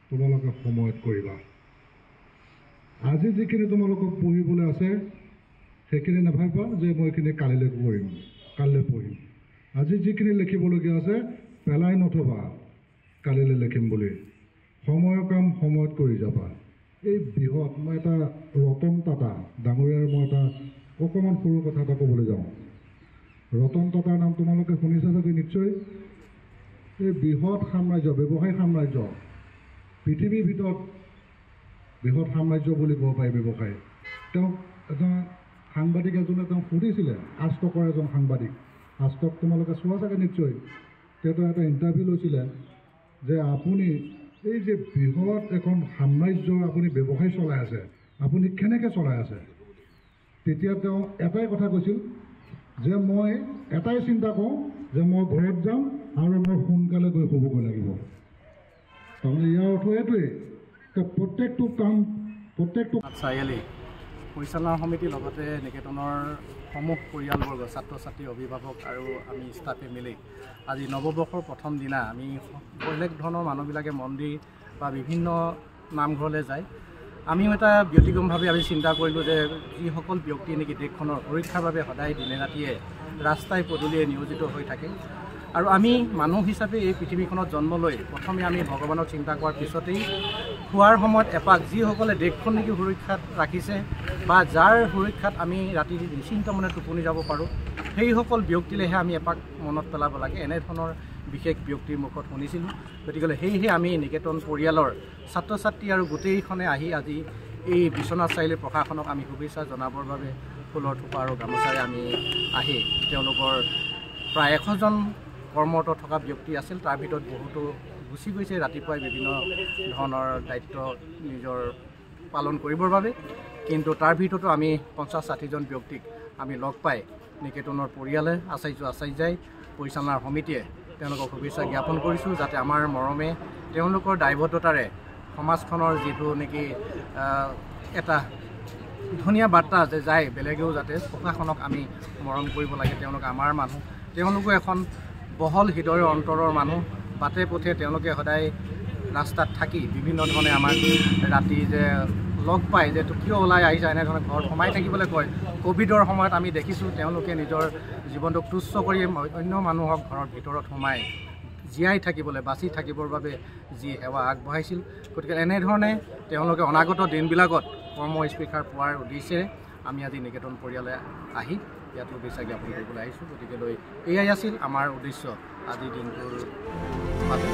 তোমালোকে সময়ত কৰিবা আজি যিখিনি তোমালোকক পঢ়িবলৈ আছে সেইখিনি নাভাবিবা যে মই এইখিনি কালিলৈ কৰিম কালিলৈ পঢ়িম আজি যিখিনি লিখিবলগীয়া আছে পেলাই নথবা কালিলৈ লিখিম বুলি সময়ৰ কাম সময়ত কৰি যাবা এই বৃহৎ মই এটা ৰতন টাটা ডাঙৰীয়াৰ মই এটা অকণমান সৰু কথা এটা ক'বলৈ যাওঁ ৰতন টাটাৰ নাম তোমালোকে শুনিছা চাগে নিশ্চয় এই বৃহৎ সাম্ৰাজ্য ব্যৱসায় সাম্ৰাজ্য পৃথিৱীৰ ভিতৰত বৃহৎ সাম্ৰাজ্য বুলি ক'ব পাৰি ব্যৱসায় তেওঁ এজন সাংবাদিক এজনে তেওঁ সুধিছিলে আজতকৰ এজন সাংবাদিক আজতক তোমালোকে চোৱা চাগে নিশ্চয় তেওঁ এটা ইণ্টাৰভিউ লৈছিলে যে আপুনি এই যে বৃহৎ এখন সাম্ৰাজ্য আপুনি ব্যৱসায় চলাই আছে আপুনি কেনেকৈ চলাই আছে তেতিয়া তেওঁ এটাই কথা কৈছিল যে মই এটাই চিন্তা কৰোঁ যে মই ঘৰত যাম আৰু মই সোনকালে গৈ শুবগৈ লাগিব তাৰমানে ইয়াৰ অৰ্থ এইটোৱেই প্ৰত্যেকটো কাম প্ৰত্যেকটো চাৰিআলি পৰিচালনা সমিতিৰ লগতে নিকেতনৰ সমূহ পৰিয়ালবৰ্গ ছাত্ৰ ছাত্ৰী অভিভাৱক আৰু আমি ষ্টাফে মিলি আজি নৱবৰ্ষৰ প্ৰথম দিনা আমি বেলেগ ধৰণৰ মানুহবিলাকে মন্দিৰ বা বিভিন্ন নামঘৰলৈ যায় আমিও এটা ব্যতিক্ৰমভাৱে আমি চিন্তা কৰিলোঁ যে যিসকল ব্যক্তি নেকি দেশখনৰ সুৰক্ষাৰ বাবে সদায় দিনে ৰাতিয়ে ৰাস্তাই পদূলিয়ে নিয়োজিত হৈ থাকে আৰু আমি মানুহ হিচাপে এই পৃথিৱীখনত জন্ম লৈ প্ৰথমে আমি ভগৱানক চিন্তা কৰাৰ পিছতেই খোৱাৰ সময়ত এপাক যিসকলে দেশখন নেকি সুৰক্ষাত ৰাখিছে বা যাৰ সুৰক্ষাত আমি ৰাতি নিশ্চিন্ত মনে টোপনি যাব পাৰোঁ সেইসকল ব্যক্তিলেহে আমি এপাক মনত পেলাব লাগে এনেধৰণৰ বিশেষ ব্যক্তিৰ মুখত শুনিছিলোঁ গতিকে সেয়েহে আমি নিকেতন পৰিয়ালৰ ছাত্ৰ ছাত্ৰী আৰু গোটেইখনে আহি আজি এই বিশ্বনাথ চাৰিআলি প্ৰশাসনক আমি শুভেচ্ছা জনাবৰ বাবে ফুলৰ থোপা আৰু গামোচাৰে আমি আহি তেওঁলোকৰ প্ৰায় 100জন কৰ্মৰত থকা ব্যক্তি আছিল তাৰ ভিতৰত বহুতো গুচি গৈছে ৰাতিপুৱাই বিভিন্ন ধৰণৰ দায়িত্ব নিজৰ পালন কৰিবৰ বাবে কিন্তু তাৰ ভিতৰতো আমি 50-60জন ব্যক্তিক আমি লগ পাই নিকেতনৰ পৰিয়ালে আচাৰ্যই পৰিচালনাৰ সমিতিয়ে তেওঁলোকক শুভেচ্ছা জ্ঞাপন কৰিছোঁ যাতে আমাৰ মৰমে তেওঁলোকৰ দায়বদ্ধতাৰে সমাজখনৰ যিটো নেকি এটা ধুনীয়া বাৰ্তা যে যায় বেলেগেও যাতে প্ৰশাসনক আমি মৰম কৰিব লাগে তেওঁলোক আমাৰ মানুহ তেওঁলোকো এখন বহল হৃদয়ৰ অন্তৰৰ মানুহ বাটে পথে তেওঁলোকে সদায় ৰাস্তাত থাকি বিভিন্ন ধৰণে আমাক ৰাতি যে লগ পায় যে কিয় ওলাই আহিছা এনেধৰণে ঘৰত সোমাই থাকিবলৈ কয় ক'ভিডৰ সময়ত আমি দেখিছোঁ তেওঁলোকে নিজৰ জীৱনটোক তুচ্ছ কৰি অন্য মানুহক ঘৰৰ ভিতৰত সোমাই জীয়াই থাকিবলৈ বাচি থাকিবৰ বাবে যি সেৱা আগবঢ়াইছিল গতিকে এনেধৰণে তেওঁলোকে অনাগত দিনবিলাকত কৰ্মস্পৃহাৰ পোৱাৰ উদ্দেশ্যে আমি আজি নিকেতন পৰিয়ালে আহি ইয়াত শুভেচ্ছা জ্ঞাপন কৰিবলৈ আহিছোঁ গতিকে এয়াই আছিল আমাৰ উদ্দেশ্য আজিৰ দিনটোৰ বাবে